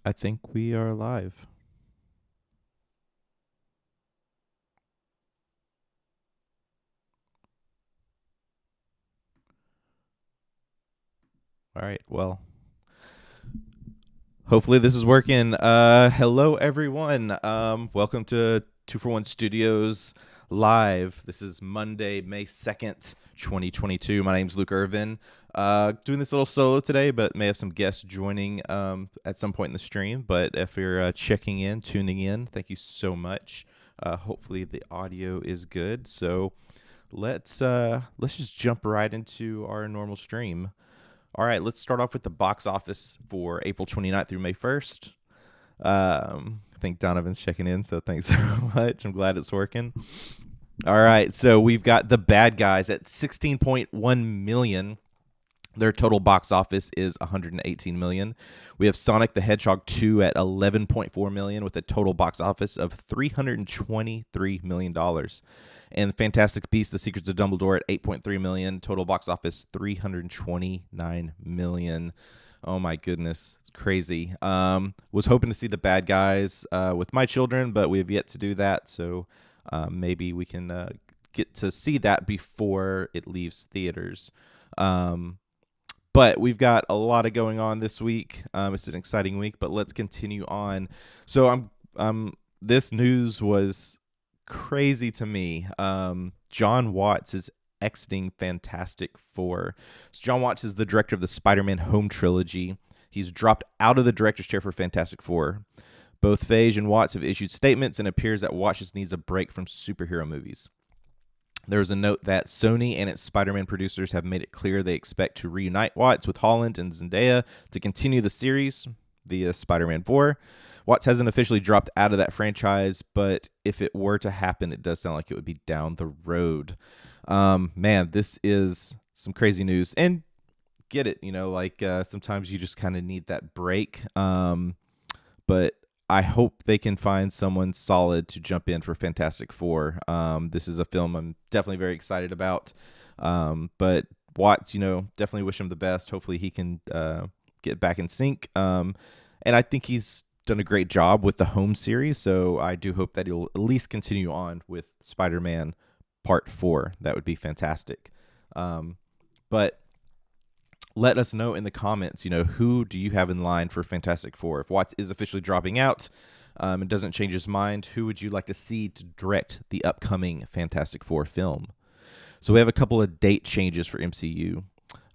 I think we are live. All right. Well, hopefully this is working. Hello everyone. Welcome to 2 for 1 Studios Live. This is Monday, May 2nd, 2022. My name's Luke Irvin. Doing this a little solo today, but may have some guests joining at some point in the stream. But if you're checking in, tuning in, thank you so much. Hopefully the audio is good. So let's just jump right into our normal stream. All right, let's start off with the box office for April 29th through May 1st. I think Donovan's checking in, so thanks so much. I'm glad it's working. All right, so we've got The Bad Guys at 16.1 million. Their total box office is 118 million. We have Sonic the Hedgehog 2 at 11.4 million with a total box office of 323 million dollars. And Fantastic Beasts: The Secrets of Dumbledore at 8.3 million, total box office 329 million. Oh my goodness, it's crazy. Was hoping to see The Bad Guys with my children, but we have yet to do that. So maybe we can get to see that before it leaves theaters. But we've got a lot of going on this week. It's an exciting week, but let's continue on. So this news was crazy to me. John Watts is exiting Fantastic Four. So John Watts is the director of the Spider-Man Home trilogy. He's dropped out of the director's chair for Fantastic Four. Both Feige and Watts have issued statements, and it appears that Watts just needs a break from superhero movies. There was a note that Sony and its Spider-Man producers have made it clear they expect to reunite Watts with Holland and Zendaya to continue the series via Spider-Man 4. Watts hasn't officially dropped out of that franchise, but if it were to happen, it does sound like it would be down the road. Man, this is some crazy news. And get it, sometimes you just kind of need that break. But I hope they can find someone solid to jump in for Fantastic Four. This is a film I'm definitely very excited about. But Watts, definitely wish him the best. Hopefully he can get back in sync. And I think he's done a great job with the Home series, so I do hope that he'll at least continue on with Spider-Man Part 4. That would be fantastic. But let us know in the comments, who do you have in line for Fantastic Four? If Watts is officially dropping out and doesn't change his mind, who would you like to see to direct the upcoming Fantastic Four film? So we have a couple of date changes for MCU.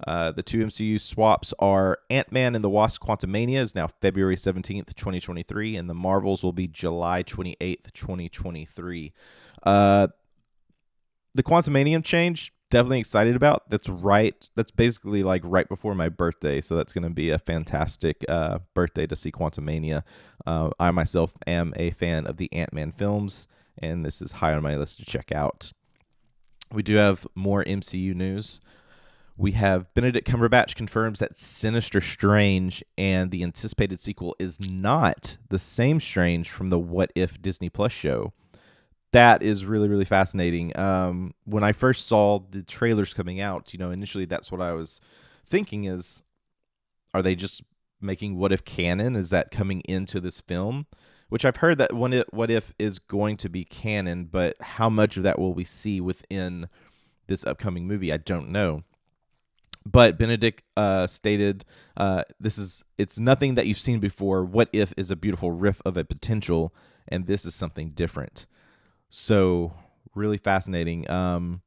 The two MCU swaps are Ant-Man and the Wasp: Quantumania is now February 17th, 2023, and the Marvels will be July 28th, 2023. The Quantumania change, definitely excited about. That's basically like right before my birthday, so that's going to be a fantastic birthday to see Quantumania. I myself am a fan of the Ant-Man films, and this is high on my list to check out. We do have more MCU news. We have Benedict Cumberbatch confirms that Sinister Strange and the anticipated sequel is not the same Strange from the What If Disney Plus show. That is really, really fascinating. When I first saw the trailers coming out, initially that's what I was thinking is, are they just making What If canon? Is that coming into this film? Which I've heard that What If is going to be canon, but how much of that will we see within this upcoming movie? I don't know. But Benedict stated, it's nothing that you've seen before. What If is a beautiful riff of a potential, and this is something different. So really fascinating. I'm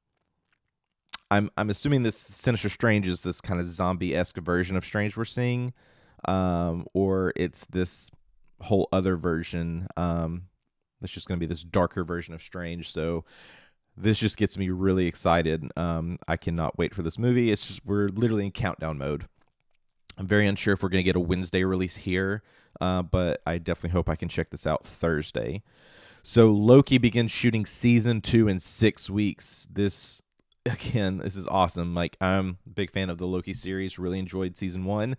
assuming this Sinister Strange is this kind of zombie-esque version of Strange we're seeing, or it's this whole other version. That's just going to be this darker version of Strange. So this just gets me really excited. I cannot wait for this movie. It's just we're literally in countdown mode. I'm very unsure if we're going to get a Wednesday release here, but I definitely hope I can check this out Thursday. So Loki begins shooting season 2 in 6 weeks. This is awesome. Like, I'm a big fan of the Loki series. Really enjoyed season 1.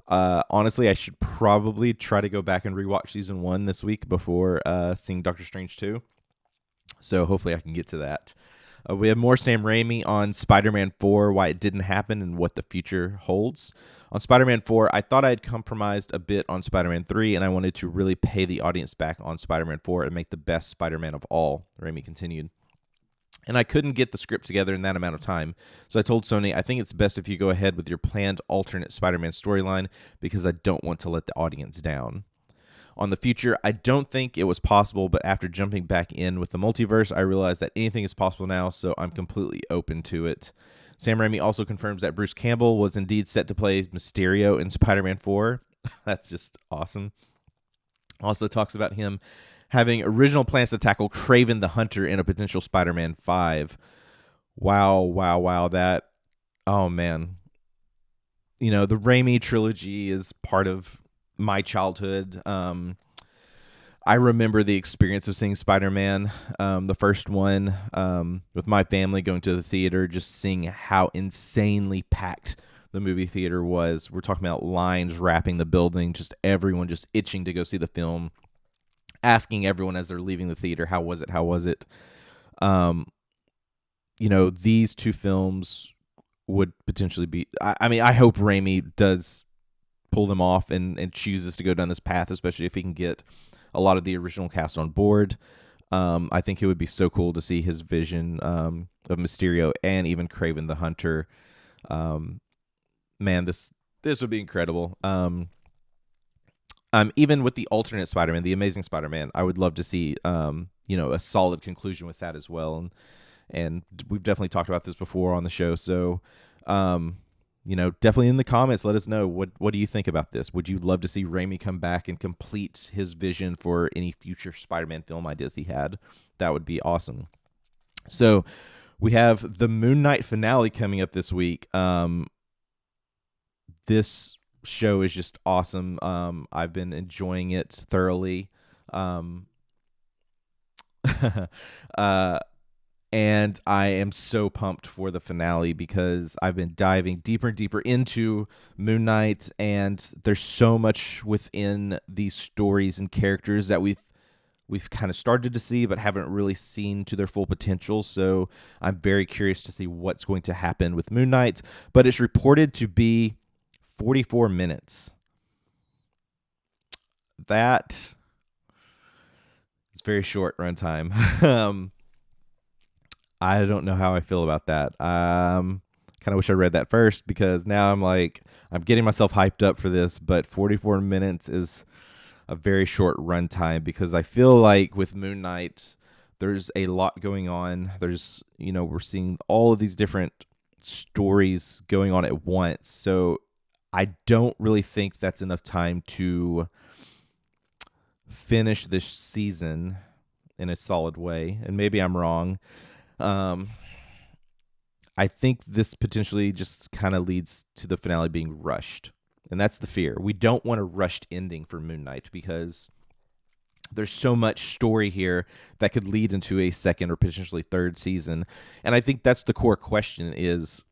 Honestly, I should probably try to go back and rewatch season 1 this week before seeing Doctor Strange 2. So hopefully I can get to that. We have more Sam Raimi on Spider-Man 4, why it didn't happen and what the future holds. On Spider-Man 4, I thought I had compromised a bit on Spider-Man 3, and I wanted to really pay the audience back on Spider-Man 4 and make the best Spider-Man of all, Raimi continued. And I couldn't get the script together in that amount of time. So I told Sony, I think it's best if you go ahead with your planned alternate Spider-Man storyline because I don't want to let the audience down. On the future, I don't think it was possible, but after jumping back in with the multiverse, I realized that anything is possible now, so I'm completely open to it. Sam Raimi also confirms that Bruce Campbell was indeed set to play Mysterio in Spider-Man 4. That's just awesome. Also talks about him having original plans to tackle Kraven the Hunter in a potential Spider-Man 5. Wow. That, oh man. You know, the Raimi trilogy is part of my childhood. I remember the experience of seeing Spider-Man, the first one, with my family going to the theater, just seeing how insanely packed the movie theater was. We're talking about lines wrapping the building, just everyone just itching to go see the film, asking everyone as they're leaving the theater, how was it? You know, these two films would potentially be, I mean, I hope Raimi does pull them off and chooses to go down this path, especially if he can get a lot of the original cast on board. I think it would be so cool to see his vision of Mysterio and even Kraven the Hunter. Man, this would be incredible. Even with the alternate Spider-Man, the Amazing Spider-Man, I would love to see a solid conclusion with that as well. And we've definitely talked about this before on the show, so definitely in the comments, let us know what do you think about this. Would you love to see Raimi come back and complete his vision for any future Spider-Man film ideas he had? That would be awesome. So we have the Moon Knight finale coming up this week. This show is just awesome. I've been enjoying it thoroughly. And I am so pumped for the finale because I've been diving deeper and deeper into Moon Knight, and there's so much within these stories and characters that we've kind of started to see but haven't really seen to their full potential. So I'm very curious to see what's going to happen with Moon Knight, but it's reported to be 44 minutes. That is very short runtime. I don't know how I feel about that. Kind of wish I read that first because now I'm getting myself hyped up for this, but 44 minutes is a very short runtime because I feel like with Moon Knight, there's a lot going on. There's, we're seeing all of these different stories going on at once. So I don't really think that's enough time to finish this season in a solid way. And maybe I'm wrong. I think this potentially just kind of leads to the finale being rushed. And that's the fear. We don't want a rushed ending for Moon Knight because there's so much story here that could lead into a second or potentially third season. And I think that's the core question is,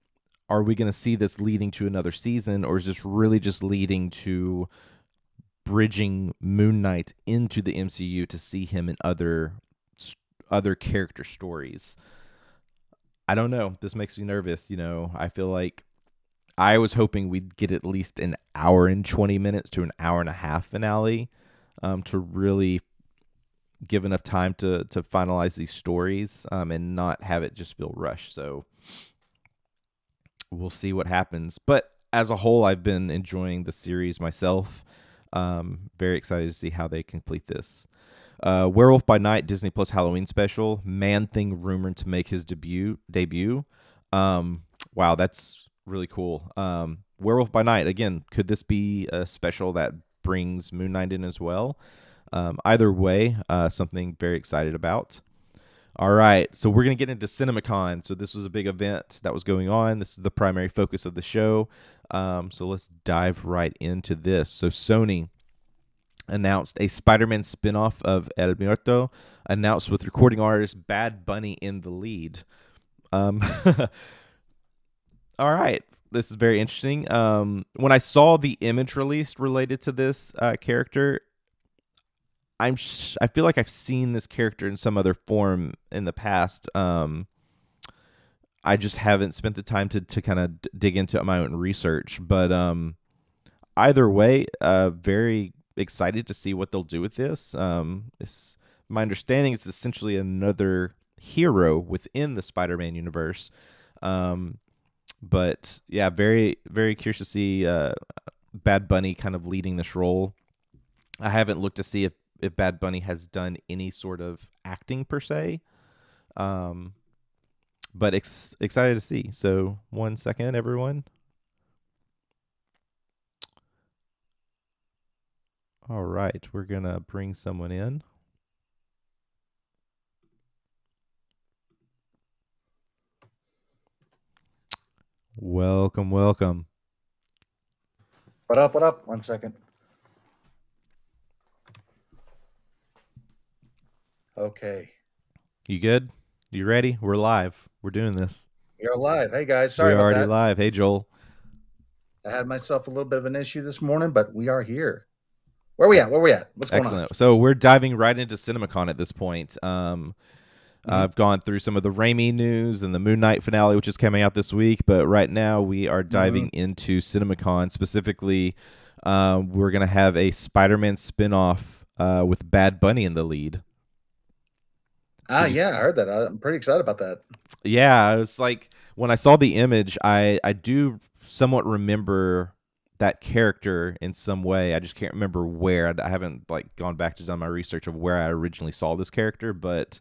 are we going to see this leading to another season, or is this really just leading to bridging Moon Knight into the MCU to see him in other character stories? I don't know. This makes me nervous. I feel like I was hoping we'd get at least an hour and 20 minutes to an hour and a half finale to really give enough time to finalize these stories and not have it just feel rushed. So we'll see what happens. But as a whole, I've been enjoying the series myself. Very excited to see how they complete this. Werewolf by Night Disney Plus Halloween special. Man-Thing rumored to make his debut. Wow, that's really cool. Werewolf by Night, again, could this be a special that brings Moon Knight in as well? Either way, something very excited about. All right, so we're going to get into Cinemacon. So this was a big event that was going on. This is the primary focus of the show. So let's dive right into this. So Sony announced a Spider-Man spinoff of El Muerto, announced with recording artist Bad Bunny in the lead. All right, this is very interesting. When I saw the image released related to this character, I feel like I've seen this character in some other form in the past. I just haven't spent the time to kind of dig into my own research. But either way, very excited to see what they'll do with this. It's my understanding it's essentially another hero within the Spider-Man universe. But yeah, very very curious to see Bad Bunny kind of leading this role. I haven't looked to see if Bad Bunny has done any sort of acting per se. But excited to see. So 1 second, everyone. All right, we're gonna bring someone in. Welcome, welcome. What up? What up? 1 second. Okay. You good? You ready? We're live. We're doing this. You're live. Hey, guys. We're Sorry about already that. live. Hey, Joel. I had myself a little bit of an issue this morning, but we are here. Where we at? Where we at? What's going on? Excellent. So we're diving right into Cinemacon at this point. I've gone through some of the Raimi news and the Moon Knight finale, which is coming out this week. But right now we are diving into Cinemacon. Specifically, we're going to have a Spider-Man spinoff with Bad Bunny in the lead. Yeah, I heard that. I'm pretty excited about that. Yeah, I was like, when I saw the image, I do somewhat remember that character in some way. I just can't remember where. I haven't like gone back to done my research of where I originally saw this character, but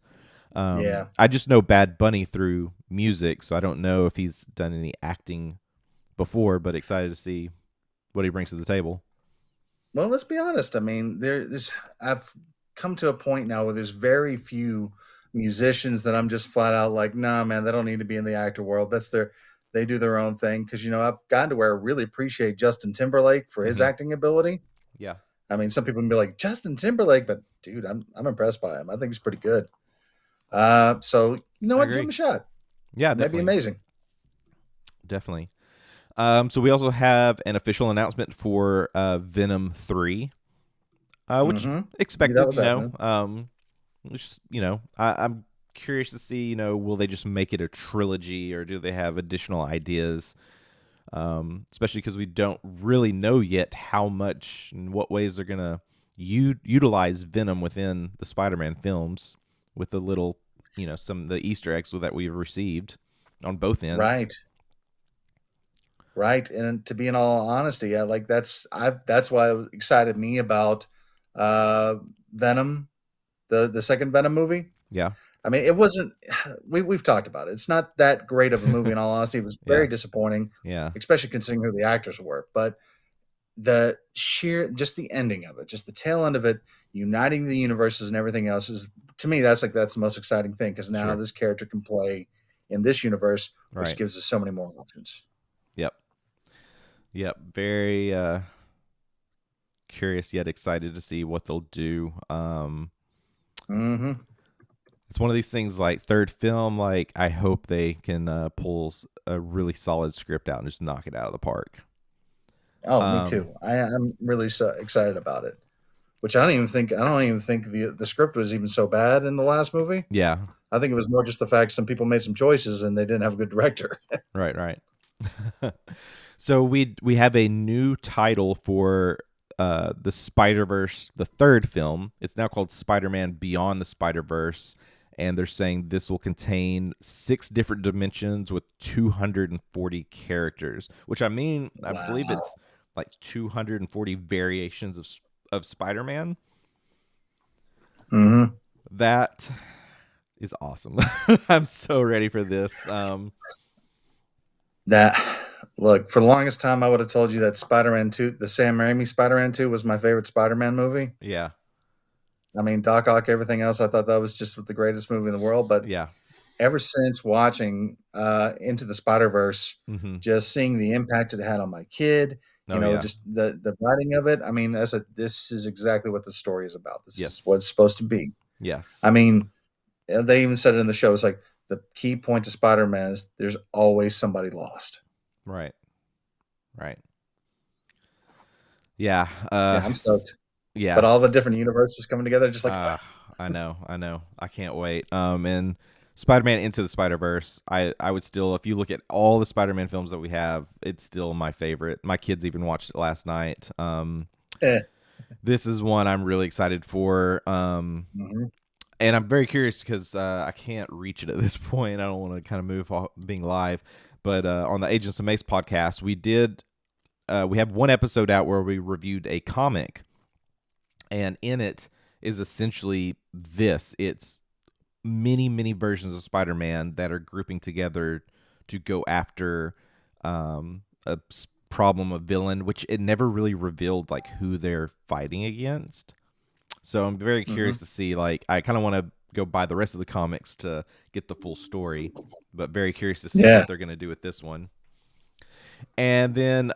Yeah. I just know Bad Bunny through music, so I don't know if he's done any acting before, but excited to see what he brings to the table. Well, let's be honest. I mean, I've come to a point now where there's very few musicians that I'm just flat out like, nah, man, they don't need to be in the actor world. They do their own thing. Because I've gotten to where I really appreciate Justin Timberlake for his acting ability. Yeah. I mean, some people can be like Justin Timberlake, but dude, I'm impressed by him. I think he's pretty good. So you know what? Give him a shot. Yeah, It might be amazing. Definitely. So we also have an official announcement for Venom 3, which expected, which, I'm curious to see, will they just make it a trilogy or do they have additional ideas? Especially because we don't really know yet how much and what ways they're going to utilize Venom within the Spider-Man films with the little, some of the Easter eggs that we've received on both ends. Right. And to be in all honesty, that's why it excited me about Venom, the second Venom movie. Yeah. I mean, it wasn't. We've talked about it. It's not that great of a movie. In all honesty, it was very disappointing. Yeah, especially considering who the actors were. But just the ending of it, just the tail end of it, uniting the universes and everything else is, to me, that's the most exciting thing because now this character can play in this universe, which gives us so many more options. Yep. Very curious yet excited to see what they'll do. It's one of these things like third film, like I hope they can pull a really solid script out and just knock it out of the park. Oh, me too. I'm really so excited about it. Which I don't even think the script was even so bad in the last movie. Yeah. I think it was more just the fact some people made some choices and they didn't have a good director. Right. So we have a new title for the Spider-Verse, the third film. It's now called Spider-Man Beyond the Spider-Verse, and they're saying this will contain 6 different dimensions with 240 characters, which I believe it's like 240 variations of Spider-Man. That is awesome. I'm so ready for this. Look, for the longest time, I would have told you that Spider-Man 2, the Sam Raimi Spider-Man 2, was my favorite Spider-Man movie. Yeah. I mean, Doc Ock, everything else, I thought that was just the greatest movie in the world. But ever since watching Into the Spider-Verse, just seeing the impact it had on my kid, just the writing of it. I mean, this is exactly what the story is about. This is what it's supposed to be. Yes. I mean, they even said it in the show. It's like the key point to Spider-Man is there's always somebody lost. Right. Yeah. I'm stoked. Yeah. But all the different universes coming together, just like I know. I can't wait. And Spider-Man Into the Spider-Verse, I would still, if you look at all the Spider-Man films that we have, it's still my favorite. My kids even watched it last night. This is one I'm really excited for. And I'm very curious because I can't reach it at this point. I don't want to kind of move off being live. But on the Agents of Mace podcast, we have one episode out where we reviewed a comic. And in it is essentially this. It's many, many versions of Spider-Man that are grouping together to go after a problem, a villain, which it never really revealed like who they're fighting against. So I'm very curious to see, like, I kind of want to go buy the rest of the comics to get the full story, but very curious to see what they're going to do with this one. And then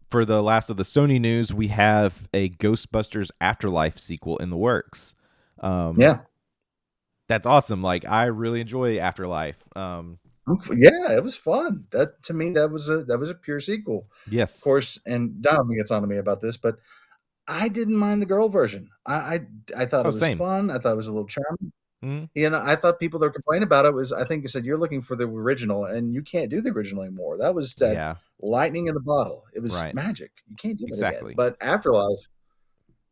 for the last of the Sony news, we have a Ghostbusters Afterlife sequel in the works. That's awesome. Like, I really enjoy Afterlife. It was fun. That, to me, that was a pure sequel. Yes, of course. And Donovan gets on to me about this, but I didn't mind the girl version. I thought it was fun. I thought it was a little charming. I thought people that were complaining about it was, I think you said you're looking for the original, and you can't do the original anymore. That was that lightning in the bottle. It was magic. You can't do that again. But Afterlife,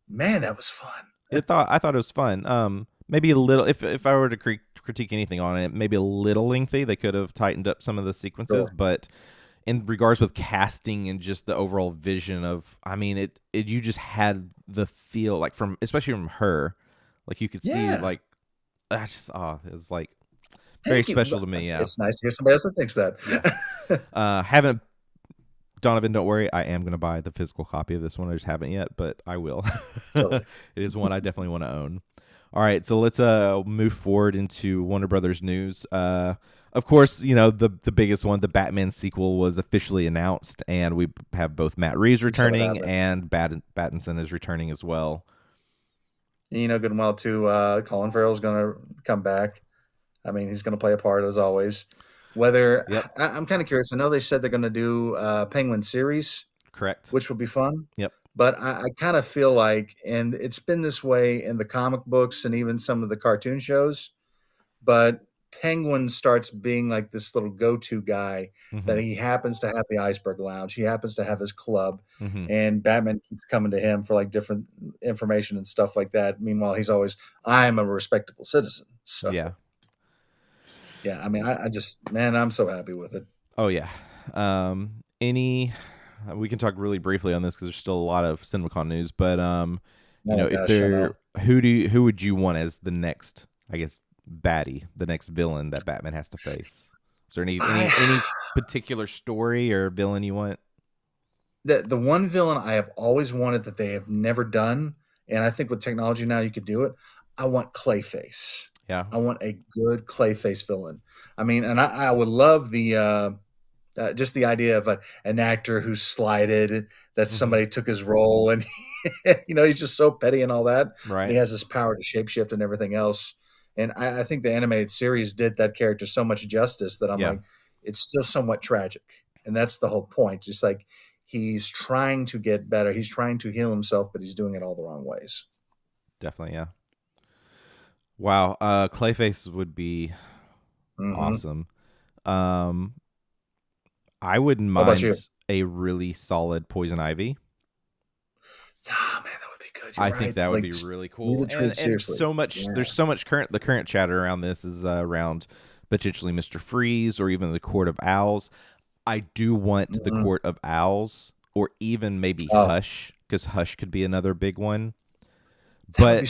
man, that was fun. I thought it was fun. Maybe a little. If I were to critique anything on it, maybe a little lengthy. They could have tightened up some of the sequences, but in regards with casting and just the overall vision of, I mean, it you just had the feel, like, especially from her, like you could see, like, it was like very special to me. Yeah, it's nice to hear somebody else that thinks that. Haven't. Donovan, don't worry. I am going to buy the physical copy of this one. I just haven't yet, but I will. It is one I definitely want to own. All right, so let's move forward into Warner Brothers news. Of course, the biggest one, the Batman sequel, was officially announced, and we have both Matt Reeves returning and Pattinson is returning as well. Good and well, too, Colin Farrell's going to come back. I mean, he's going to play a part, as always. I'm kind of curious. I know they said they're going to do Penguin series. Correct. Which would be fun. Yep. But I kind of feel like, and it's been this way in the comic books and even some of the cartoon shows, but Penguin starts being like this little go-to guy that he happens to have the Iceberg Lounge. He happens to have his club, and Batman keeps coming to him for like different information and stuff like that. Meanwhile, he's always, I'm a respectable citizen. So yeah, I mean, I just, man, I'm so happy with it. Oh yeah. We can talk really briefly on this because there's still a lot of Cinemacon news, but who would you want as the next, I guess, baddie, the next villain that Batman has to face? Is there any particular story or villain you want? The one villain I have always wanted that they have never done, and I think with technology now you could do it. I want Clayface. Yeah, I want a good Clayface villain. I mean, and I would love the just the idea of an actor who's slighted, that somebody took his role, and he's just so petty and all that. Right. He has this power to shapeshift and everything else. And I think the animated series did that character so much justice that I'm like, it's still somewhat tragic. And that's the whole point. It's like he's trying to get better. He's trying to heal himself, but he's doing it all the wrong ways. Definitely, yeah. Wow. Clayface would be awesome. I wouldn't mind a really solid Poison Ivy. Oh, man, that would be good. I think that would be really cool. And so much, there's so much the current chatter around this is around potentially Mr. Freeze or even the Court of Owls. I do want the Court of Owls, or even maybe Hush, because Hush could be another big one. I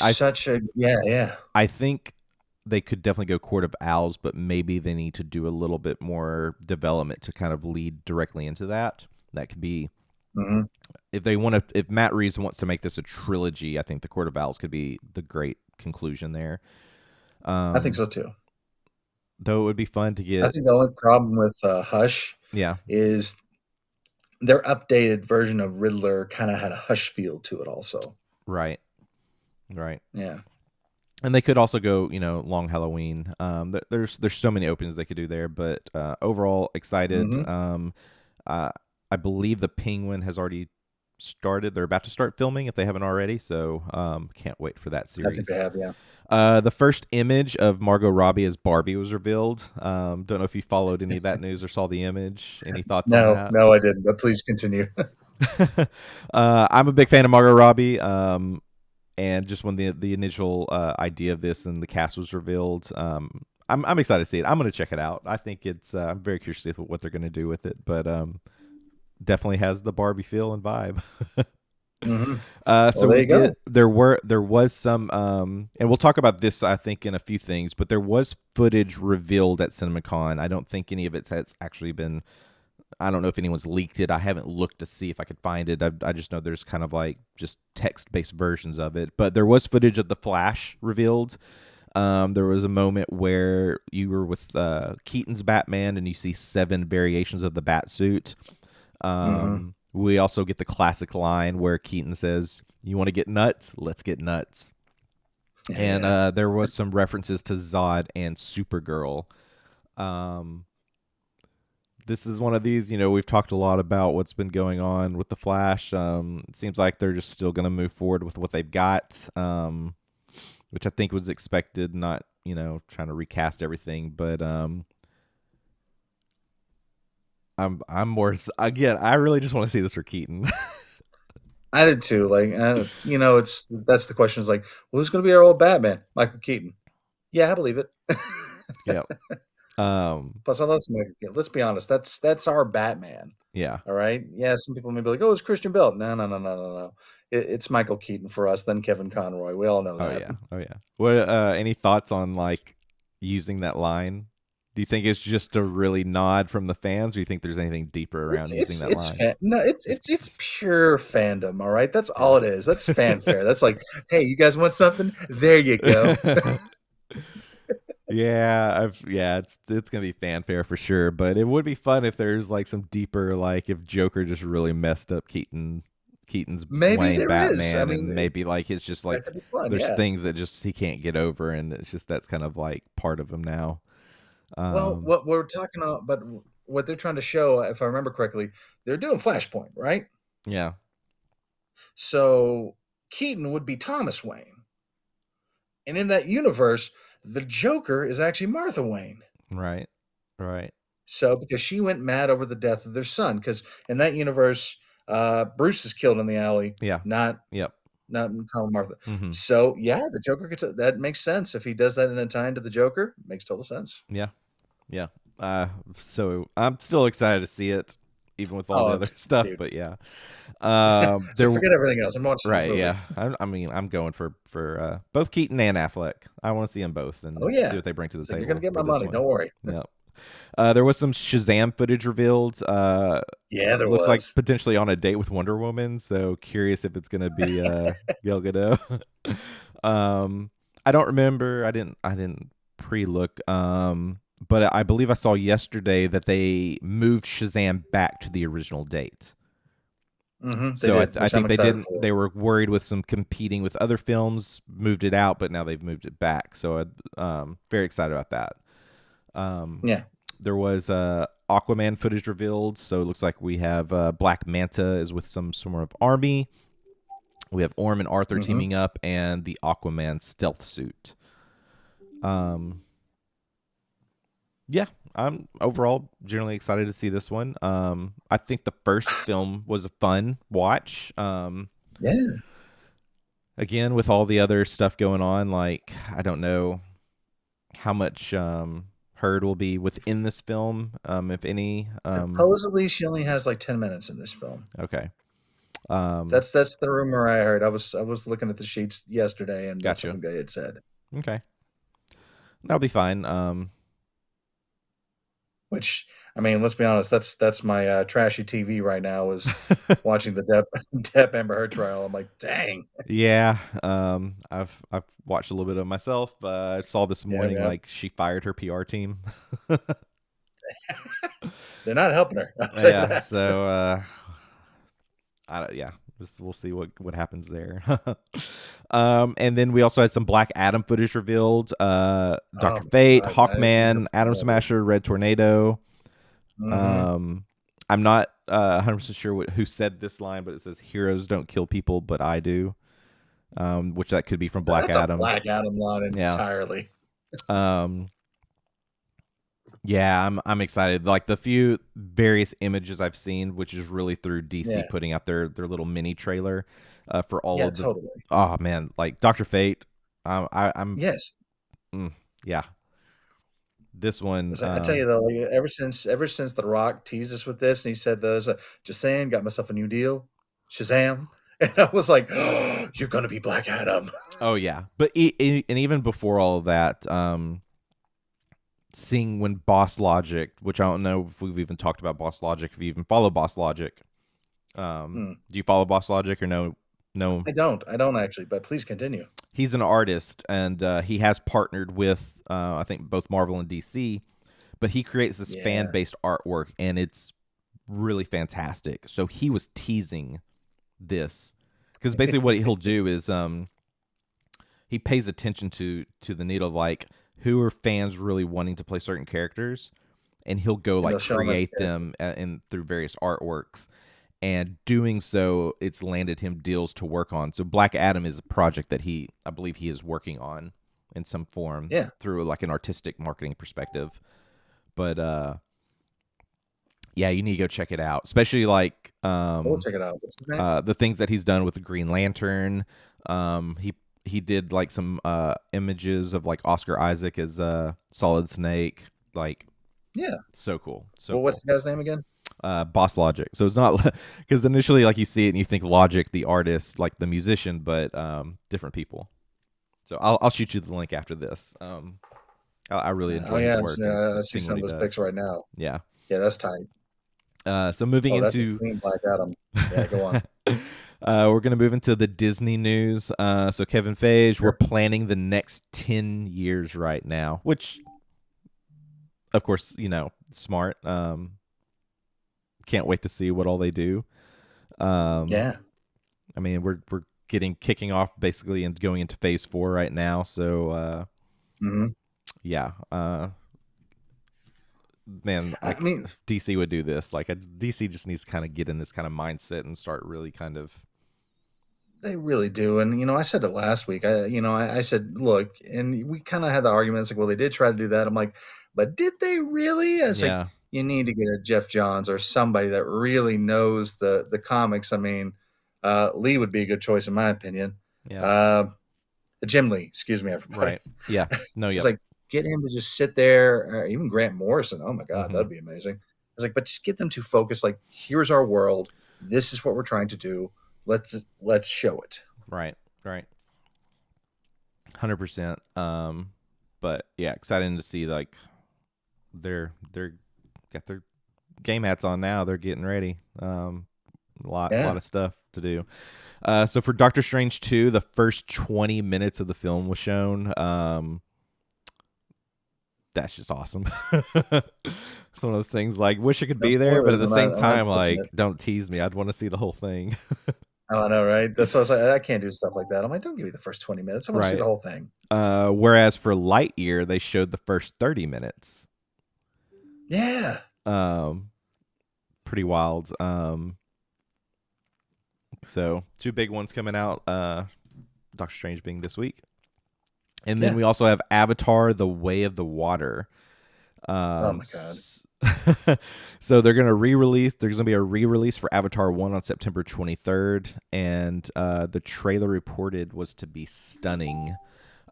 think they could definitely go Court of Owls, but maybe they need to do a little bit more development to kind of lead directly into that. That could be if Matt Reeves wants to make this a trilogy, I think the Court of Owls could be the great conclusion there. I think so too. Though it would be fun to get. I think the only problem with Hush, is their updated version of Riddler kind of had a Hush feel to it, also. Right. Yeah. And they could also go, Long Halloween. There's so many openings they could do there, but overall excited. I believe the Penguin has already started. They're about to start filming if they haven't already. So can't wait for that series. I think they have, yeah. The first image of Margot Robbie as Barbie was revealed. Don't know if you followed any of that news or saw the image. Any thoughts on that? No, I didn't. But please continue. I'm a big fan of Margot Robbie. And just when the initial idea of this and the cast was revealed, I'm excited to see it. I'm going to check it out. I think it's. I'm very curious to see what they're going to do with it, but definitely has the Barbie feel and vibe. Mm-hmm. So there was some, and we'll talk about this, I think, in a few things, but there was footage revealed at Cinemacon. I don't think any of it has actually been. I don't know if anyone's leaked it. I haven't looked to see if I could find it. I just know there's kind of like just text-based versions of it. But there was footage of the Flash revealed. There was a moment where you were with Keaton's Batman and you see 7 variations of the Batsuit. We also get the classic line where Keaton says, "You want to get nuts? Let's get nuts." And there was some references to Zod and Supergirl. This is one of these, we've talked a lot about what's been going on with the Flash. It seems like they're just still going to move forward with what they've got, which I think was expected, not, trying to recast everything. But I'm more, again, I really just want to see this for Keaton. I did too. Like, that's the question is like, well, who's going to be our old Batman? Michael Keaton. Yeah, I believe it. Yeah. Plus, I love some Michael Keaton. Let's be honest. That's our Batman. Yeah. All right. Yeah. Some people may be like, "Oh, it's Christian Bale." No. It's Michael Keaton for us. Then Kevin Conroy. We all know that. Oh yeah. What? Any thoughts on like using that line? Do you think it's just a really nod from the fans, or do you think there's anything deeper around using that line? It's pure fandom. All right. That's all it is. That's fanfare. That's like, hey, you guys want something? There you go. It's gonna be fanfare for sure, but it would be fun if there's like some deeper, like if Joker just really messed up Keaton's Wayne Batman, and maybe like it's just like there's things that just he can't get over, and it's just that's kind of like part of him now. Well, what we're talking about, but what they're trying to show, if I remember correctly, they're doing Flashpoint, right? Yeah. So Keaton would be Thomas Wayne, and in that universe, the Joker is actually Martha Wayne. Right. So because she went mad over the death of their son, because in that universe, Bruce is killed in the alley. Yeah. Not Tom Martha. Mm-hmm. So yeah, the Joker that makes sense. If he does that in a tie to the Joker, it makes total sense. Yeah. So I'm still excited to see it, even with all the other stuff. Dude. But yeah. So forget everything else. I'm watching this movie. Yeah. I'm going for both Keaton and Affleck. I want to see them both and see what they bring to the table. You're gonna get my money. Don't worry. Yep. There was some Shazam footage revealed. There looks like potentially on a date with Wonder Woman. So curious if it's gonna be Gal Gadot. I don't remember. I didn't pre-look. But I believe I saw yesterday that they moved Shazam back to the original date. Mm-hmm, so I think they didn't. They were worried with some competing with other films, moved it out, but now they've moved it back. So I'm very excited about that. There was Aquaman footage revealed, so it looks like we have Black Manta is with some sort of army. We have Orm and Arthur teaming up, and the Aquaman stealth suit. I'm overall generally excited to see this one. I think the first film was a fun watch. Again, with all the other stuff going on, like I don't know how much Heard will be within this film, if any. Supposedly, she only has like 10 minutes in this film. Okay. That's the rumor I heard. I was looking at the sheets yesterday, and that's something they had said. Okay. That'll be fine. Which, I mean, let's be honest, that's my trashy TV right now is watching the Depp Amber Heard trial. I'm like, dang. Yeah. I've watched a little bit of myself. I saw this morning like she fired her PR team. They're not helping her. So we'll see what happens there. And then we also had some Black Adam footage revealed. Dr. Fate, Hawkman, Atom Smasher, Red Tornado. I'm not 100% sure who said this line, but it says heroes don't kill people, but I do. Which that could be from Black Adam. That's a Black Adam line entirely. Yeah, I'm excited. Like the few various images I've seen, which is really through DC putting out their little mini trailer for all of the. Totally. Oh man, like Dr. Fate. I'm yes. Yeah. This one, I tell you though, like, ever since The Rock teased us with this, and he said, "Those just saying, got myself a new deal, Shazam," and I was like, oh, "You're gonna be Black Adam." Oh yeah, but and even before all of that, seeing when Boss Logic, which I don't know if we've even talked about Boss Logic, if you even follow Boss Logic, do you follow Boss Logic or no? No, I don't actually, but please continue. He's an artist, and he has partnered with I think both Marvel and DC, but he creates this fan-based artwork, and it's really fantastic. So he was teasing this because basically what he'll do is he pays attention to the needle of like who are fans really wanting to play certain characters, and he'll go like create them through various artworks. And doing so, it's landed him deals to work on. So Black Adam is a project that I believe he is working on in some form through like an artistic marketing perspective. But yeah, you need to go check it out. Especially like we'll check it out. What's his name? The things that he's done with the Green Lantern. He did like some images of like Oscar Isaac as Solid Snake. Like so cool. So what's the guy's name again? Boss Logic. So it's not because initially like you see it and you think Logic, the artist, like the musician, but different people. So I'll shoot you the link after this. I really enjoy his work. I see some of those pics right now. Yeah, that's tight. So moving into Black Adam. Yeah, go on. We're gonna move into the Disney news. So Kevin Feige, we're planning the next 10 years right now, which, of course, smart. Can't wait to see what all they do. I mean, we're kicking off basically and going into phase 4 right now. So, yeah. Man, I mean, DC would do this. Like, DC just needs to kind of get in this kind of mindset and start really kind of. They really do, and I said it last week. I said, look, and we kind of had the arguments like, well, they did try to do that. I'm like, but did they really? It's like, you need to get a Jeff Johns or somebody that really knows the comics. I mean, Lee would be a good choice in my opinion. Jim Lee, excuse me, everybody. Right? Yeah. No. It's like get him to just sit there, or even Grant Morrison. Oh my God, that'd be amazing. It's like, but just get them to focus. Like, here's our world. This is what we're trying to do. Let's show it. Right. 100%. But yeah, exciting to see like they're got their game hats on now. They're getting ready. A lot of stuff to do. So for Doctor Strange 2, the first 20 minutes of the film was shown. That's just awesome. It's one of those things like wish I could be there, but at the same time, like don't tease me. I'd want to see the whole thing. I know, right? That's what I was like. I can't do stuff like that. I'm like, don't give me the first 20 minutes. I want to see the whole thing. Whereas for Lightyear, they showed the first 30 minutes. Yeah. Pretty wild. So 2 big ones coming out. Doctor Strange being this week. And then we also have Avatar: The Way of the Water. Oh my God. So they're going to re-release. There's going to be a re-release for Avatar 1 on September 23rd. And the trailer reported was to be stunning.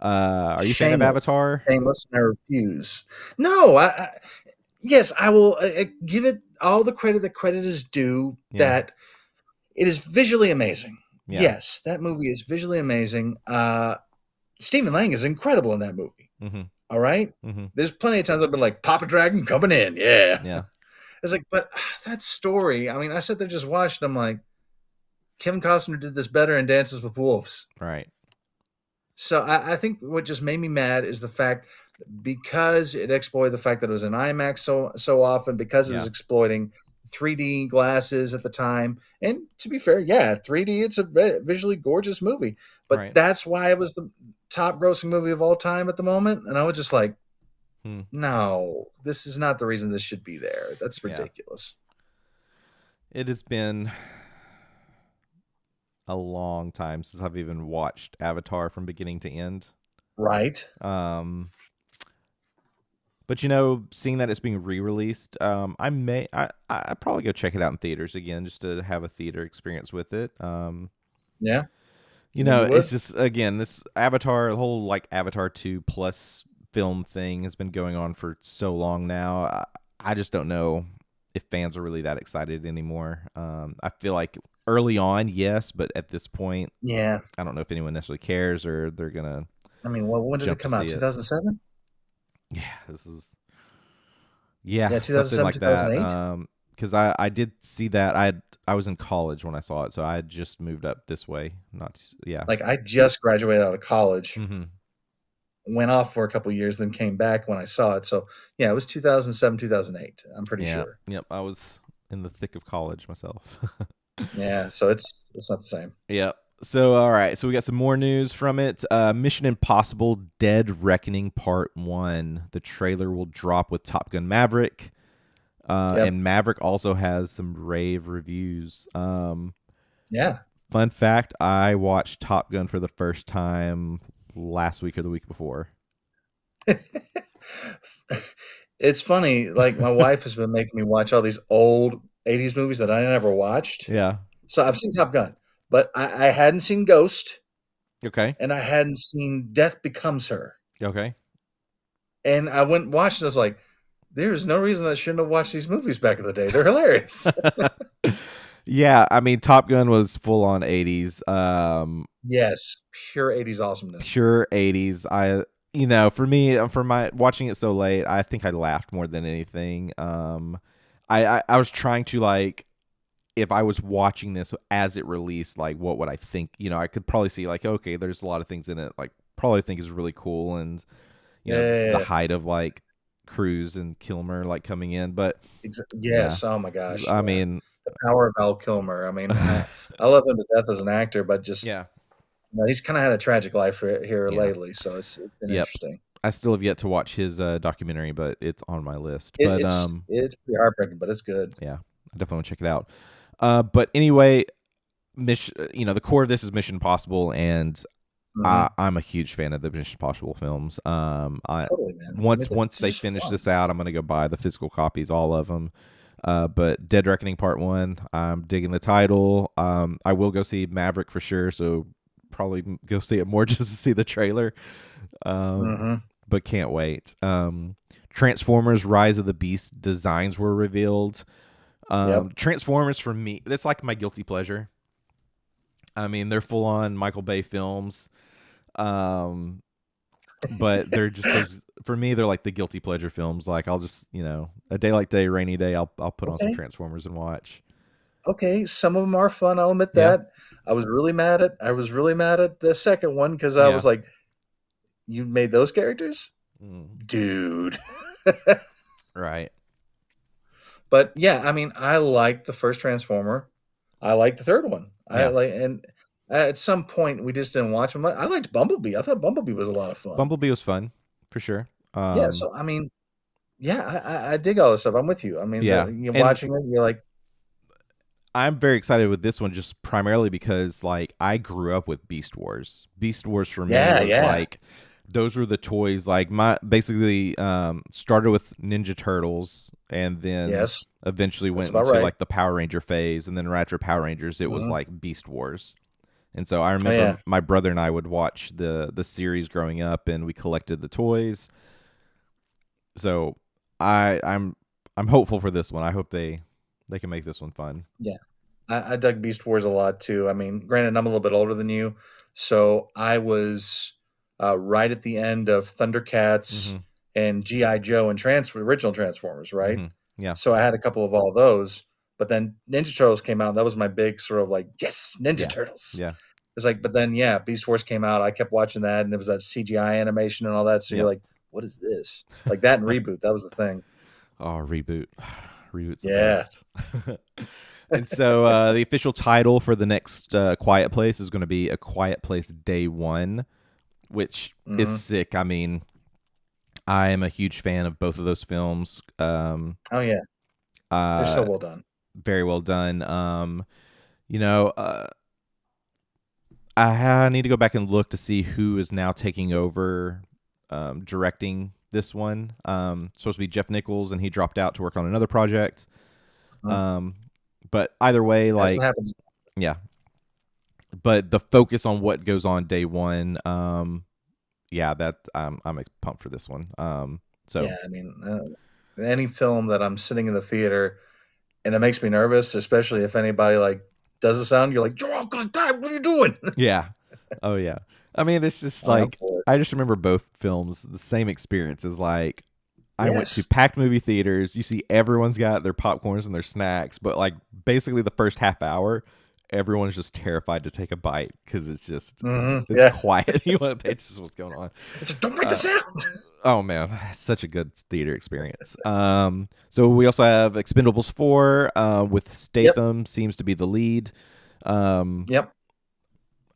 Are you a fan of Avatar? Shameless, and I refuse. No, yes, I will give it all the credit that credit is due, that it is visually amazing. Yeah. Yes, that movie is visually amazing. Stephen Lang is incredible in that movie. Mm-hmm. All right? Mm-hmm. There's plenty of times I've been like, Papa Dragon coming in. Yeah. It's like, but that story, I mean, I sat there just watched, I'm like, Kevin Costner did this better in Dances with Wolves. Right. So I think what just made me mad is the fact, because it exploited the fact that it was in IMAX so often, because it was exploiting 3D glasses at the time. And to be fair, 3D, it's a visually gorgeous movie. But that's why it was the top grossing movie of all time at the moment. And I was just like, no, this is not the reason this should be there. That's ridiculous. It has been a long time since I've even watched Avatar from beginning to end. Right. But seeing that it's being re-released, I probably go check it out in theaters again just to have a theater experience with it. Yeah. You think you It's would? just again this Avatar, the whole like Avatar 2 plus film thing has been going on for so long now. I just don't know if fans are really that excited anymore. I feel like early on, yes, but at this point, Yeah. I don't know if anyone necessarily cares or they're gonna I mean, well, when did it jump to come out? see it. 2007? Yeah, Yeah, something 2007, like that. 2008? Because I did see that I was in college when I saw it, so I had just moved up this way. Not yeah. Like, I just graduated out of college, Mm-hmm. went off for a couple of years, then came back when I saw it. So, yeah, it was 2007, 2008. I'm pretty Yeah. sure. Yep. I was in the thick of college myself. Yeah, so it's not the same. Yep. So all right. So we got some more news from it. Mission Impossible: Dead Reckoning Part 1. The trailer will drop with Top Gun Maverick. Yep. And Maverick also has some rave reviews. Yeah. Fun fact: I watched Top Gun for the first time last week or the week before. It's funny, like, my wife has been making me watch all these old 80s movies that I never watched. Yeah. So I've seen Top Gun, but I hadn't seen Ghost, Okay. and I hadn't seen Death Becomes Her. Okay. And I went and watched, and I was like, there's no reason I shouldn't have watched these movies back in the day. They're hilarious. Yeah, I mean, Top Gun was full on 80s. Yes, pure 80s awesomeness. Pure 80s. For me, for my watching it so late, I think I laughed more than anything. I was trying to like, if I was watching this as it released, like what would I think? I could probably see like, okay, there's a lot of things in it, like probably think is really cool, and this is the Yeah. height of like Cruise and Kilmer like coming in, but Yes. Oh my gosh. I Yeah. mean, The power of Val Kilmer. I mean, I love him to death as an actor, but just yeah, he's kind of had a tragic life here yeah, lately, so it's been yep. interesting. I still have yet to watch his documentary, but it's on my list. It's pretty heartbreaking, but it's good. Yeah, I definitely want to check it out. But anyway, the core of this is Mission Impossible, and I'm a huge fan of the Mission Impossible films. Totally, man. Once they finish this out, I'm gonna go buy the physical copies, all of them. But Dead Reckoning Part 1, I'm digging the title. I will go see Maverick for sure, so probably go see it more just to see the trailer. But can't wait. Transformers: Rise of the Beast designs were revealed. Transformers, for me, that's like my guilty pleasure. I mean, they're full on Michael Bay films. But they're just for me, they're like the guilty pleasure films. Like I'll just, a day like day, rainy day, I'll put on some Transformers and watch. Okay, some of them are fun. I'll admit that. I was really mad at the second one because I was like, "You made those characters, dude." Right. But yeah, I mean, I liked the first Transformer. I liked the third one. And at some point we just didn't watch them. I liked Bumblebee. I thought Bumblebee was a lot of fun. Bumblebee was fun for sure. Yeah, so I mean, I dig all this stuff. I'm with you. I mean, you're watching it, you're like, I'm very excited with this one just primarily because like I grew up with Beast Wars. Beast Wars for me was like those were the toys. Like my basically started with Ninja Turtles and then eventually went into like the Power Ranger phase, and then right after Power Rangers it was like Beast Wars. And so I remember my brother and I would watch the series growing up, and we collected the toys. So I'm hopeful for this one. I hope they can make this one fun. Yeah. I dug Beast Wars a lot too. I mean, granted, I'm a little bit older than you, so I was right at the end of Thundercats and G.I. Joe and original Transformers, right? Yeah. So I had a couple of all those, but then Ninja Turtles came out, and that was my big sort of like, yes, Ninja Turtles. Yeah. It's like, but then Beast Wars came out. I kept watching that, and it was that CGI animation and all that. So you're like, what is this? Like that and Reboot, that was the thing. Oh, Reboot. Reboot's the best. And so the official title for the next Quiet Place is going to be A Quiet Place Day One, which is sick. I mean, I am a huge fan of both of those films. Oh yeah, they're so well done. very well done. I need to go back and look to see who is now taking over directing this one. Supposed to be Jeff Nichols, and he dropped out to work on another project. But either way, like, yeah. But the focus on what goes on day one, that I'm pumped for this one. So yeah, I mean, any film that I'm sitting in the theater and it makes me nervous, especially if anybody like does a sound, you're like, you're all gonna die. What are you doing? Yeah. Oh yeah. I mean, it's just like, I just remember both films, the same experience is like, I went to packed movie theaters. You see everyone's got their popcorns and their snacks, but like basically the first half hour, everyone's just terrified to take a bite because it's just it's quiet. You want to pay attention to what's going on. It's like, don't break the sound. Oh man, such a good theater experience. So we also have Expendables 4 with Statham seems to be the lead. Yep.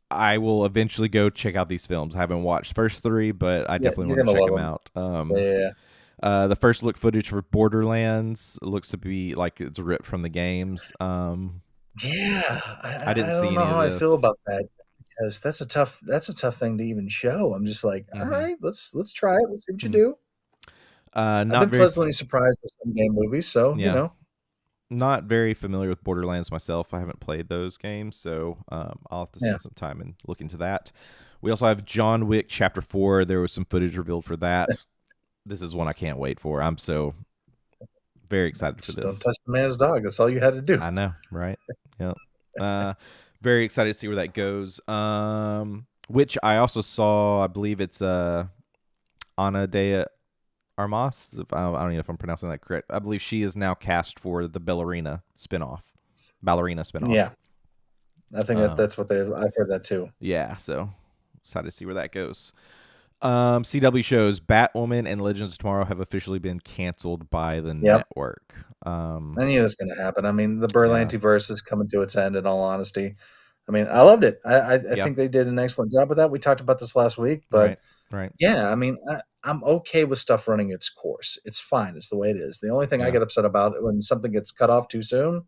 I will eventually go check out these films. I haven't watched first 3, but I definitely want to check them out. The first look footage for Borderlands looks to be like it's ripped from the games. I didn't see any of this. I don't know how I feel about that because that's a tough thing to even show. I'm just like, all right, let's try it. Let's see what you do. I've been pleasantly surprised with some game movies, so you know. Not very familiar with Borderlands myself. I haven't played those games, so I'll have to spend some time and look into that. We also have John Wick Chapter 4. There was some footage revealed for that. This is one I can't wait for. I'm so very excited for this. Don't touch the man's dog. That's all you had to do. I know, right? Yeah. Very excited to see where that goes. Which I also saw. I believe it's Ana de Armas. I don't know if I'm pronouncing that correct. I believe she is now cast for the Ballerina spinoff. Yeah, I think that's what I've heard that too. Yeah, so excited to see where that goes. CW shows Batwoman and Legends of Tomorrow have officially been canceled by the network. I knew this was going to happen. I mean, the Berlantiverse is coming to its end. In all honesty, I mean, I loved it. I think they did an excellent job with that. We talked about this last week, but right. Yeah, I mean, I'm okay with stuff running its course. It's fine. It's the way it is. The only thing I get upset about when something gets cut off too soon,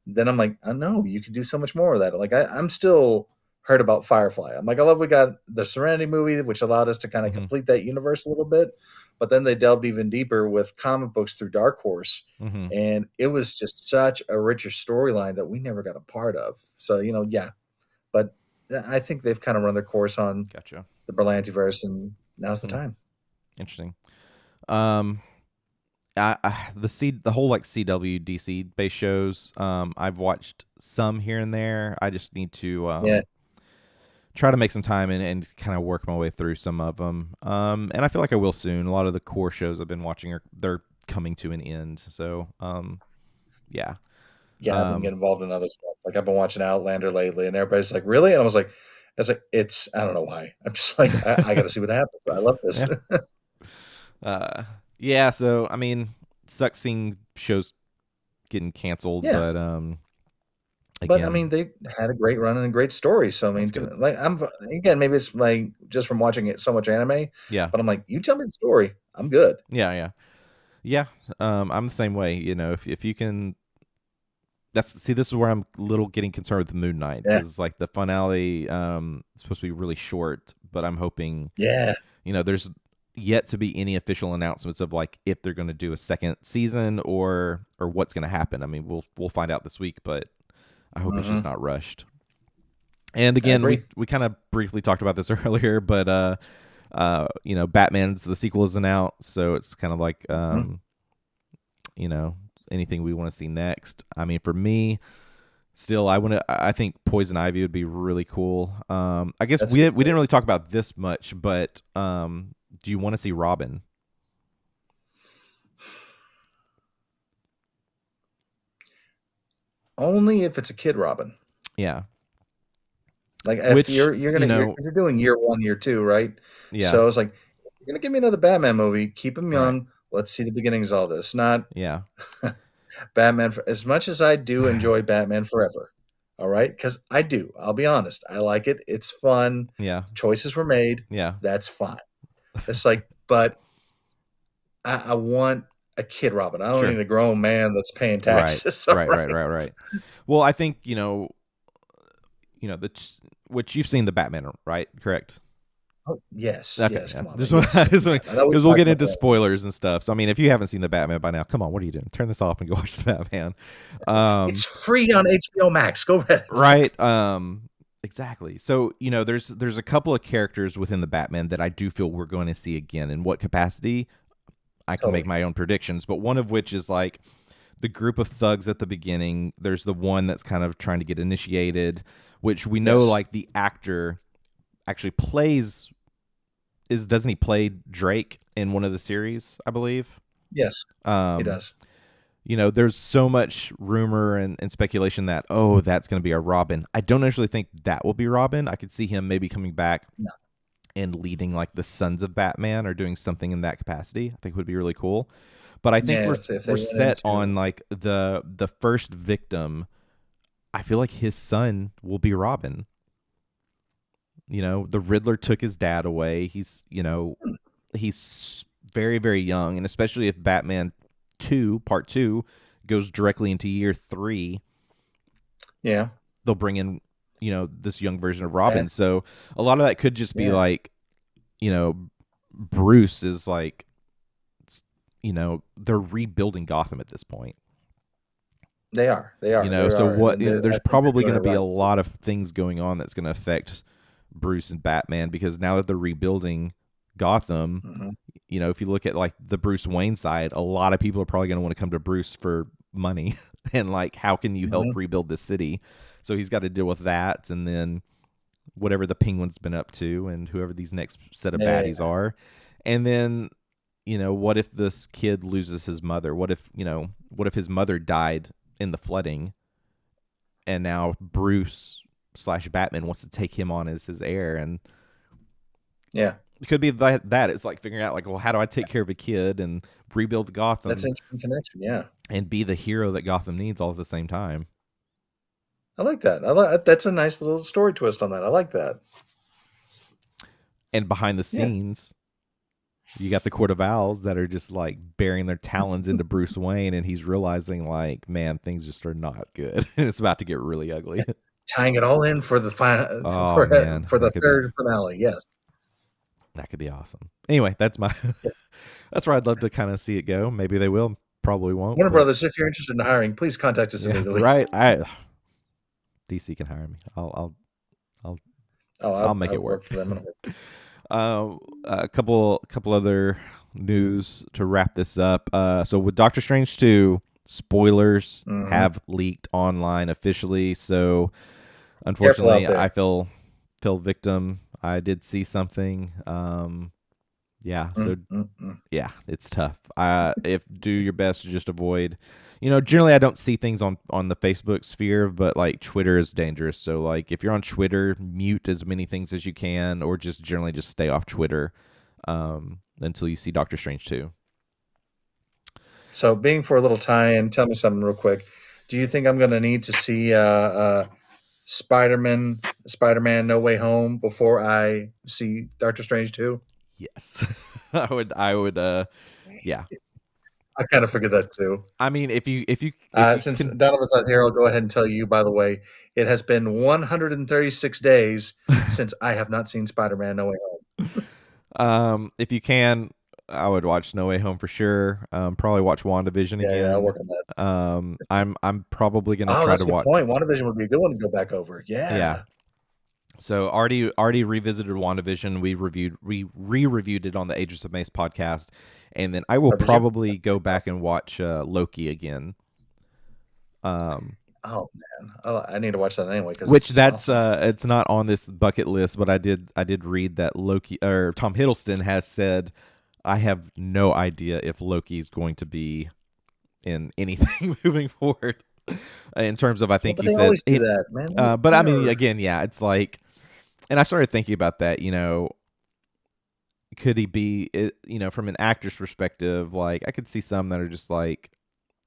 then I'm like, oh no, you could do so much more with that. Like I'm still hurt about Firefly. I'm like, I love we got the Serenity movie, which allowed us to kind of complete that universe a little bit. But then they delved even deeper with comic books through Dark Horse. And it was just such a richer storyline that we never got a part of. So, But I think they've kind of run their course on the Berlantiverse, and now's the time. Interesting. The whole like CW DC based shows, I've watched some here and there. I just need to try to make some time and kind of work my way through some of them. And I feel like I will soon. A lot of the core shows I've been watching they're coming to an end. So yeah. Yeah, I've been getting involved in other stuff. Like I've been watching Outlander lately, and everybody's like, "Really?" And I was like, I don't know why. I'm just like, I got to see what happens. I love this. So I mean, sucks seeing shows getting canceled, but but I mean, they had a great run and a great story. So I mean, like maybe it's like just from watching it so much anime. Yeah. But I'm like, you tell me the story, I'm good. Yeah. I'm the same way. If you can. This is where I'm a little getting concerned with the Moon Knight because like the finale is supposed to be really short, but I'm hoping there's yet to be any official announcements of like if they're going to do a second season or what's going to happen. I mean, we'll find out this week, but I hope it's just not rushed. And again, we kind of briefly talked about this earlier, but Batman's the sequel isn't out, so it's kind of like anything we want to see next. I mean, for me, still, I think Poison Ivy would be really cool. I guess we didn't really talk about this much, but do you want to see Robin? Only if it's a kid Robin. Yeah. Like if you're doing year 1, year 2, right? Yeah. So it's like, you're gonna give me another Batman movie, keep him young. Right. Let's see the beginnings of all this. Not Batman. As much as I do enjoy Batman Forever, all right, because I do. I'll be honest. I like it. It's fun. Yeah. Choices were made. Yeah. That's fine. It's like, but I want a kid Robin. I don't need a grown man that's paying taxes. Right. Well, I think which you've seen the Batman, right? Correct. Oh, yes. Okay, yes. yeah. Come on. Because we'll get into spoilers and stuff. So I mean, if you haven't seen the Batman by now, come on, what are you doing? Turn this off and go watch the Batman. It's free on HBO Max. Go ahead. Right. Exactly. So there's a couple of characters within the Batman that I do feel we're going to see again. In what capacity? I can make my own predictions, but one of which is like the group of thugs at the beginning. There's the one that's kind of trying to get initiated, which we know like the actor actually plays. Doesn't he play Drake in one of the series, I believe? Yes, he does. There's so much rumor and speculation that, that's going to be a Robin. I don't actually think that will be Robin. I could see him maybe coming back and leading like the Sons of Batman or doing something in that capacity. I think would be really cool. But I think we're set on like the first victim. I feel like his son will be Robin. The Riddler took his dad away. He's very, very young. And especially if Batman 2, Part 2, goes directly into year 3. Yeah. They'll bring in, this young version of Robin. Yeah. So a lot of that could just be like, Bruce is like, they're rebuilding Gotham at this point. They are. There's probably going to be a lot of things going on that's going to affect Bruce and Batman, because now that they're rebuilding Gotham, if you look at like the Bruce Wayne side, a lot of people are probably going to want to come to Bruce for money and like, how can you help rebuild the city? So he's got to deal with that, and then whatever the Penguin's been up to, and whoever these next set of baddies are, and then what if this kid loses his mother? What if his mother died in the flooding, and now Bruce / Batman wants to take him on as his heir? And it could be that it's like figuring out like, well, how do I take care of a kid and rebuild Gotham? That's an interesting connection, and be the hero that Gotham needs all at the same time. I like that. That's a nice little story twist on that. I like that. And behind the scenes, you got the Court of Owls that are just like burying their talons into Bruce Wayne, and he's realizing like, man, things just are not good. It's about to get really ugly. Tying it all in for the final, for the third finale. Yes, that could be awesome. Anyway, that's that's where I'd love to kind of see it go. Maybe they will. Probably won't. Warner Brothers, if you're interested in hiring, please contact us immediately. Right. DC can hire me. I'll make it work for them. A couple other news to wrap this up. So with Doctor Strange 2, spoilers have leaked online officially. So unfortunately, I fell victim. I did see something. It's tough. Do your best to just avoid. Generally I don't see things on the Facebook sphere, but like Twitter is dangerous. So like if you're on Twitter, mute as many things as you can, or just generally just stay off Twitter until you see Doctor Strange 2. So being for a little tie-in, tell me something real quick. Do you think I'm going to need to see Spider-Man No Way Home before I see Doctor Strange 2? Yes. I would yeah. I kind of figured that too. I mean, if you since Donovan's not here, I'll go ahead and tell you, by the way, it has been 136 days since I have not seen Spider-Man No Way Home. If you can, I would watch No Way Home for sure. Probably watch WandaVision again. Yeah, I'll work on that. I'm probably gonna try to watch. Point. WandaVision would be a good one to go back over. Yeah. So already revisited WandaVision. We re-reviewed it on the Agents of Mace podcast, and then I will probably go back and watch Loki again. Oh man, I need to watch that anyway. It's not on this bucket list, but I did read that Loki, or Tom Hiddleston has said, I have no idea if Loki is going to be in anything moving forward. In terms of, I think he said, always do that, man. But I mean, again, it's like, and I started thinking about that. Could he be? From an actor's perspective, like I could see some that are just like,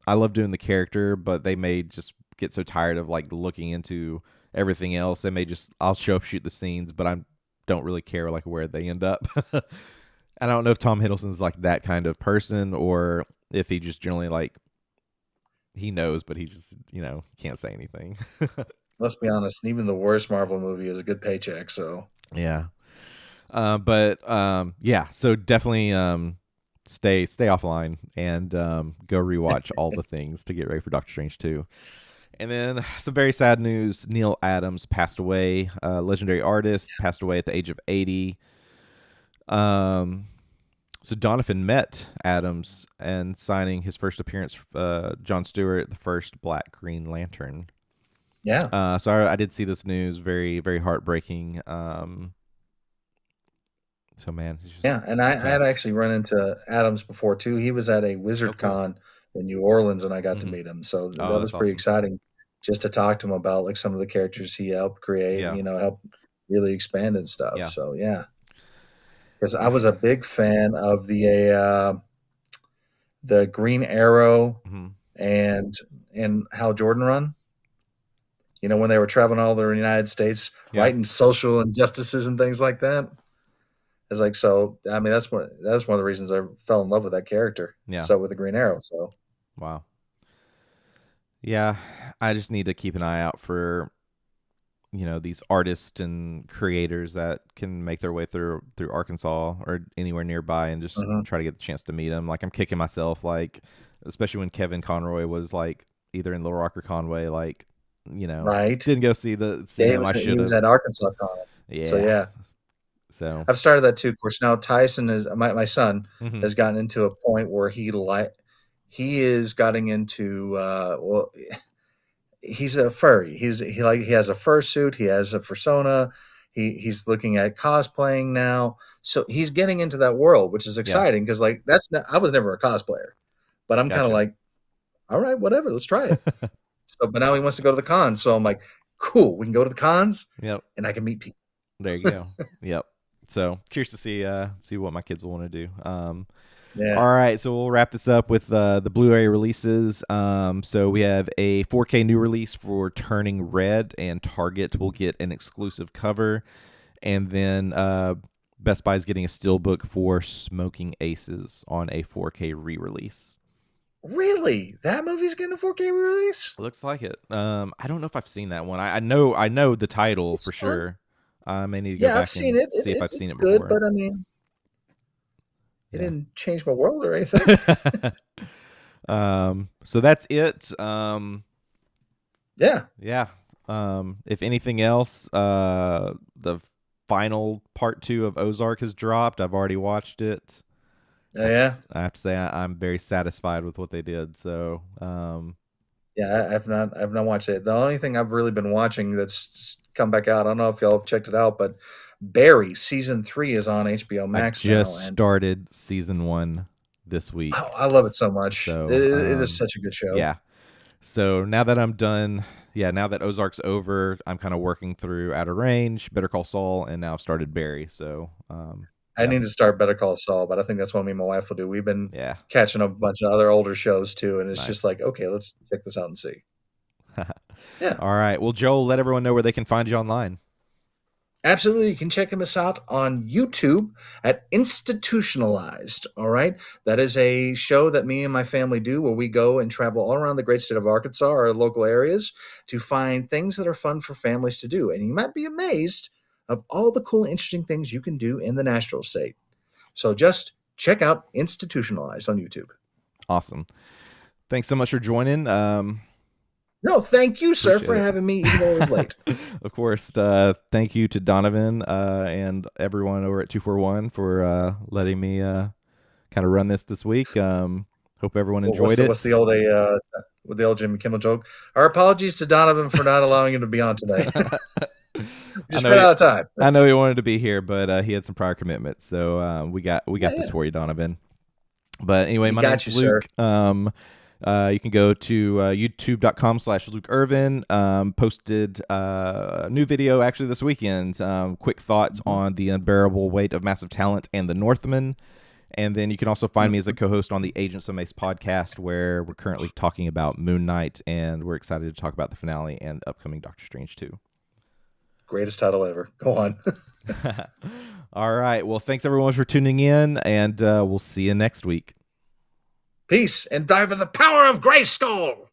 I love doing the character, but they may just get so tired of like looking into everything else. They may just, I'll show up, shoot the scenes, but I don't really care like where they end up. I don't know if Tom Hiddleston's like that kind of person, or if he just generally like he knows, but he just can't say anything. Let's be honest. Even the worst Marvel movie is a good paycheck. So yeah, yeah. So definitely stay offline and go rewatch all the things to get ready for Doctor Strange 2. And then some very sad news. Neil Adams passed away. Legendary artist, passed away at the age of 80. So Donovan met Adams and signing his first appearance, Jon Stewart, the first Black Green Lantern. Yeah. So I did see this news. Very, very heartbreaking. So man, yeah, and I had actually run into Adams before too. He was at a WizardCon in New Orleans, and I got to meet him. So that was pretty exciting, just to talk to him about like some of the characters he helped create, and, help really expand and stuff. Yeah. So yeah, because I was a big fan of the Green Arrow and Hal Jordan run. When they were traveling all over the United States, writing social injustices and things like that. It's like, so, I mean, that's one of the reasons I fell in love with that character. Yeah. So with the Green Arrow. So. Wow. Yeah. I just need to keep an eye out for, these artists and creators that can make their way through Arkansas or anywhere nearby and just try to get the chance to meet them. Like, I'm kicking myself, like, especially when Kevin Conroy was like either in Little Rock or Conway, like, right. Didn't go see him. I should have. He was at Arkansas Con. Yeah. So yeah. So I've started that too. Of course, now Tyson is my son has gotten into a point where he is getting into he's a furry. He has a fursuit. He has a persona. He's looking at cosplaying now. So he's getting into that world, which is exciting because like I was never a cosplayer, but I'm kind of like, all right, whatever, let's try it. But now he wants to go to the cons. So I'm like, cool, we can go to the cons. Yep. And I can meet people. There you go. Yep. So curious to see what my kids will want to do. Yeah. All right, so we'll wrap this up with the Blu-ray releases. So we have a 4K new release for Turning Red, and Target will get an exclusive cover, and then Best Buy is getting a steelbook for Smoking Aces on a 4K re-release. Really? That movie's getting a 4K re-release? Looks like it. I don't know if I've seen that one. I know the title for sure. I may need to go back and see if I've seen it before. Good, but I mean, it didn't change my world or anything. So that's it. Yeah. If anything else, the final part 2 of Ozark has dropped. I've already watched it. Yeah. I have to say I'm very satisfied with what they did. So, yeah, I've not watched it. The only thing I've really been watching that's come back out, I don't know if y'all have checked it out, but Barry season 3 is on HBO Max now. I just started season 1 this week. Oh, I love it so much. So, it is such a good show. Yeah. So now that I'm done, now that Ozark's over, I'm kind of working through Outer Range, Better Call Saul, and now I've started Barry. So, I need to start Better Call Saul, but I think that's what me and my wife will do. We've been catching a bunch of other older shows too, and it's just like, okay, let's check this out and see. Yeah. All right. Well, Joel, let everyone know where they can find you online. Absolutely. You can check us out on YouTube at Institutionalized. All right. That is a show that me and my family do where we go and travel all around the great state of Arkansas, our local areas, to find things that are fun for families to do. And you might be amazed of all the cool, interesting things you can do in the natural state. So just check out Institutionalized on YouTube. Awesome. Thanks so much for joining. No, thank you, sir, for having me, even though it was late. Of course. Thank you to Donovan and everyone over at 241 for letting me kind of run this week. Hope everyone enjoyed it. What's the old Jimmy Kimmel joke? Our apologies to Donovan for not allowing him to be on today. Just ran out of time. I know he wanted to be here, but he had some prior commitments, so we got this for you, Donovan. But anyway, my name's Luke. You can go to youtube.com/Luke Irvin. Posted a new video actually this weekend. Quick thoughts on The Unbearable Weight of Massive Talent and The Northman. And then you can also find me as a co-host on the Agents of Mace podcast, where we're currently talking about Moon Knight, and we're excited to talk about the finale and upcoming Doctor Strange 2. Greatest title ever. Go on. All right. Well, thanks everyone for tuning in, and we'll see you next week. Peace and die with the power of Grayskull.